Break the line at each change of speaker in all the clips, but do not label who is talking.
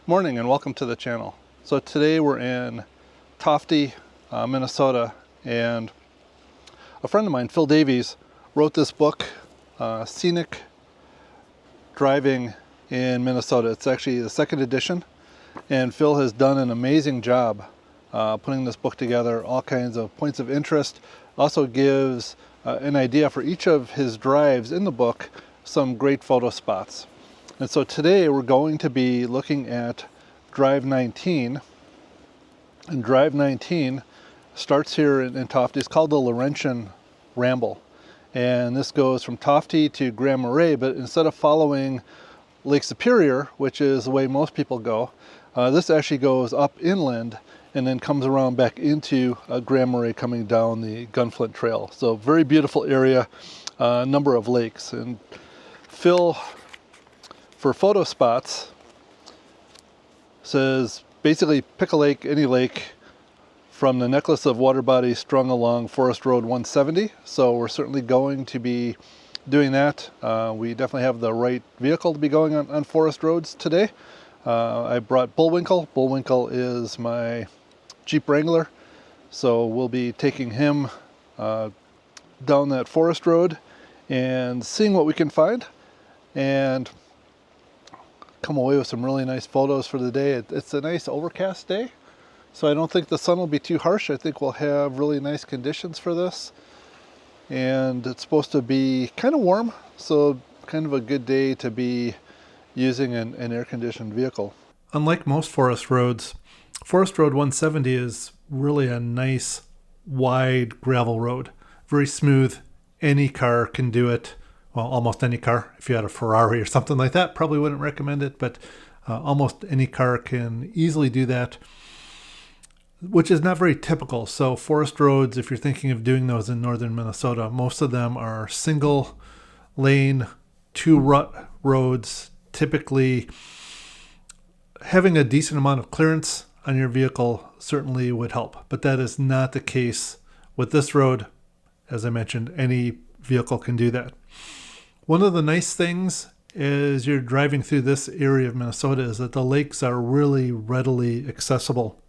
Morning and welcome to the channel. So today we're in Tofte, Minnesota, and a friend of mine, Phil Davies, wrote this book, Scenic Driving in Minnesota. It's actually the second edition, and Phil has done an amazing job putting this book together, all kinds of points of interest. Also gives an idea for each of his drives in the book, some great photo spots. And so today we're going to be looking at Drive 19. And Drive 19 starts here in Tofte. It's called the Laurentian Ramble. And this goes from Tofte to Grand Marais, but instead of following Lake Superior, which is the way most people go, this actually goes up inland and then comes around back into Grand Marais coming down the Gunflint Trail. So very beautiful area, a number of lakes. And Phil, for photo spots, says basically pick a lake, any lake, from the necklace of water bodies strung along Forest Road 170. So we're certainly going to be doing that. We definitely have the right vehicle to be going on forest roads today. I brought Bullwinkle. Bullwinkle is my Jeep Wrangler. So we'll be taking him down that forest road and seeing what we can find, and come away with some really nice photos for the day. It's a nice overcast day, so I don't think the sun will be too harsh. I think we'll have really nice conditions for this, and it's supposed to be kind of warm, so kind of a good day to be using an air-conditioned vehicle. Unlike most forest roads, Forest Road 170 is really a nice wide gravel road, very smooth. Any car can do it. Well, almost any car. If you had a Ferrari or something like that, probably wouldn't recommend it, but almost any car can easily do that, which is not very typical. So forest roads, if you're thinking of doing those in northern Minnesota, most of them are single lane, two rut roads. Typically, having a decent amount of clearance on your vehicle certainly would help, but that is not the case with this road. As I mentioned, any vehicle can do that. One of the nice things as you're driving through this area of Minnesota is that the lakes are really readily accessible.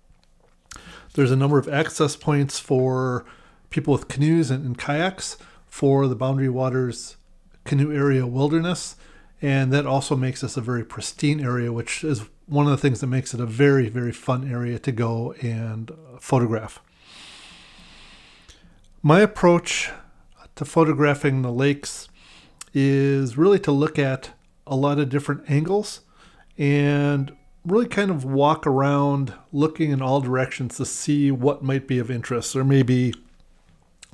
There's a number of access points for people with canoes and kayaks for the Boundary Waters Canoe Area Wilderness, and that also makes this a very pristine area, which is one of the things that makes it a very, very fun area to go and photograph. My approach to photographing the lakes is really to look at a lot of different angles and really kind of walk around looking in all directions to see what might be of interest. There may be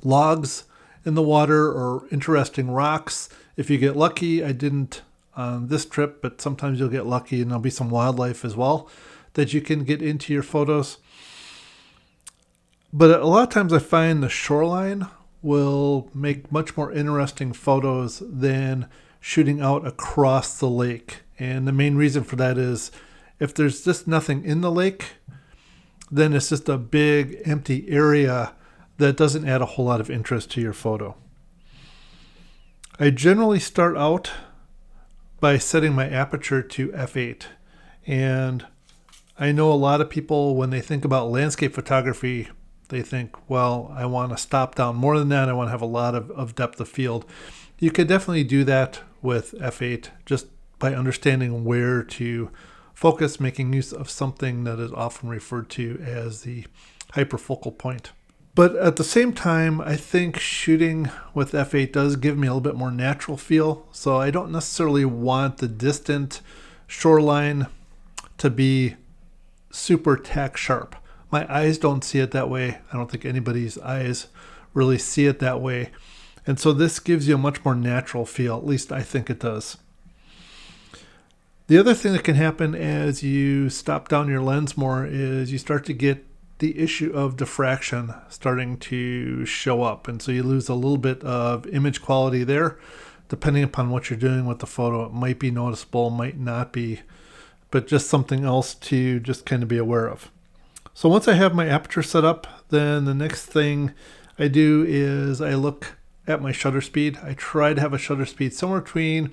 logs in the water or interesting rocks. If you get lucky, I didn't on this trip, but sometimes you'll get lucky and there'll be some wildlife as well that you can get into your photos. But a lot of times I find the shoreline will make much more interesting photos than shooting out across the lake. And the main reason for that is if there's just nothing in the lake, then it's just a big empty area that doesn't add a whole lot of interest to your photo. I generally start out by setting my aperture to f8. And I know a lot of people, when they think about landscape photography, they think, well, I want to stop down more than that. I want to have a lot of depth of field. You could definitely do that with f8 just by understanding where to focus, making use of something that is often referred to as the hyperfocal point. But at the same time, I think shooting with f8 does give me a little bit more natural feel. So I don't necessarily want the distant shoreline to be super tack sharp. My eyes don't see it that way. I don't think anybody's eyes really see it that way. And so this gives you a much more natural feel. At least I think it does. The other thing that can happen as you stop down your lens more is you start to get the issue of diffraction starting to show up. And so you lose a little bit of image quality there. Depending upon what you're doing with the photo, it might be noticeable, might not be, but just something else to just kind of be aware of. So once I have my aperture set up, then the next thing I do is I look at my shutter speed. I try to have a shutter speed somewhere between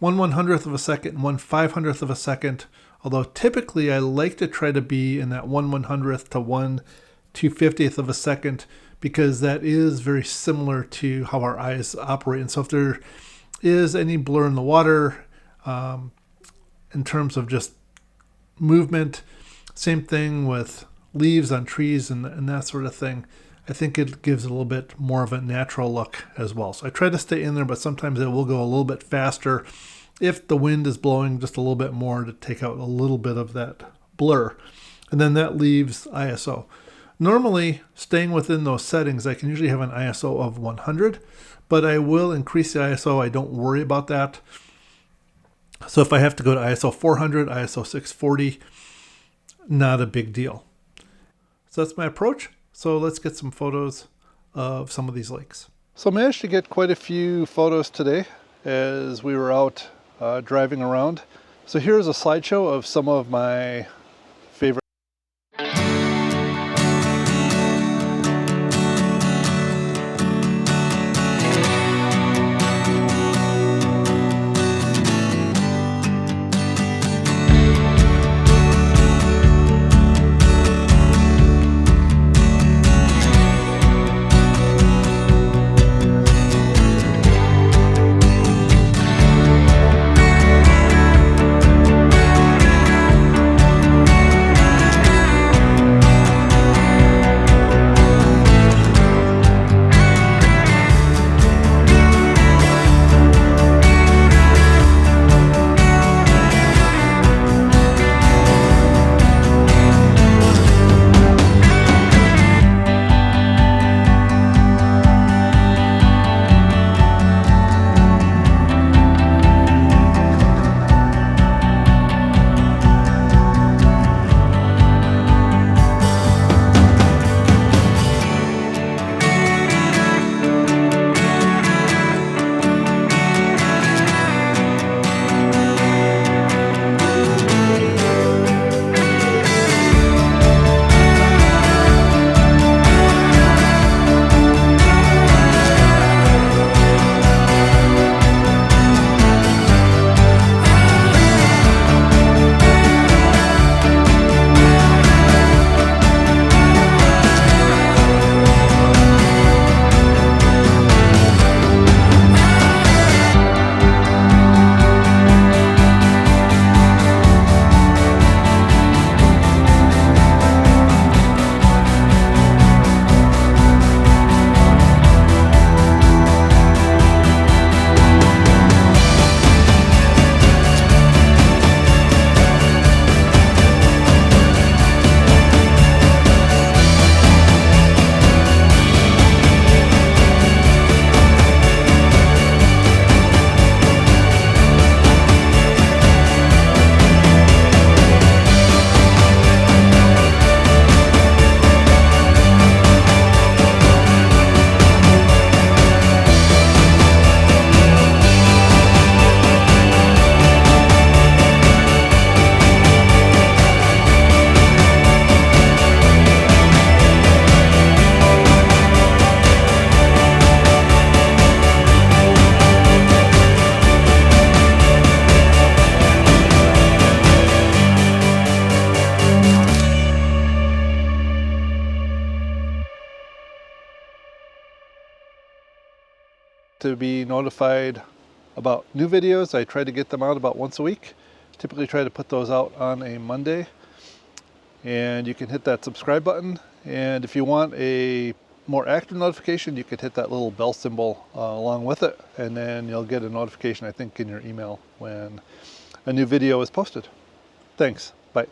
1/100th of a second and 1/500th of a second Although typically I like to try to be in that 1/100th to 1/250th of a second, because that is very similar to how our eyes operate. And so if there is any blur in the water, in terms of just movement, same thing with leaves on trees and that sort of thing, I think it gives a little bit more of a natural look as well. So I try to stay in there, but sometimes it will go a little bit faster if the wind is blowing just a little bit more to take out a little bit of that blur. And then that leaves ISO. Normally, staying within those settings, I can usually have an ISO of 100, but I will increase the ISO. I don't worry about that. So if I have to go to ISO 400, ISO 640, not a big deal. So that's my approach. So let's get some photos of some of these lakes. So I managed to get quite a few photos today as we were out driving around. So here's a slideshow of some of my favorite. To be notified about new videos, I try to get them out about once a week. Typically try to put those out on a Monday. And you can hit that subscribe button. And if you want a more active notification, you could hit that little bell symbol along with it. And then you'll get a notification, I think, in your email when a new video is posted. Thanks. Bye.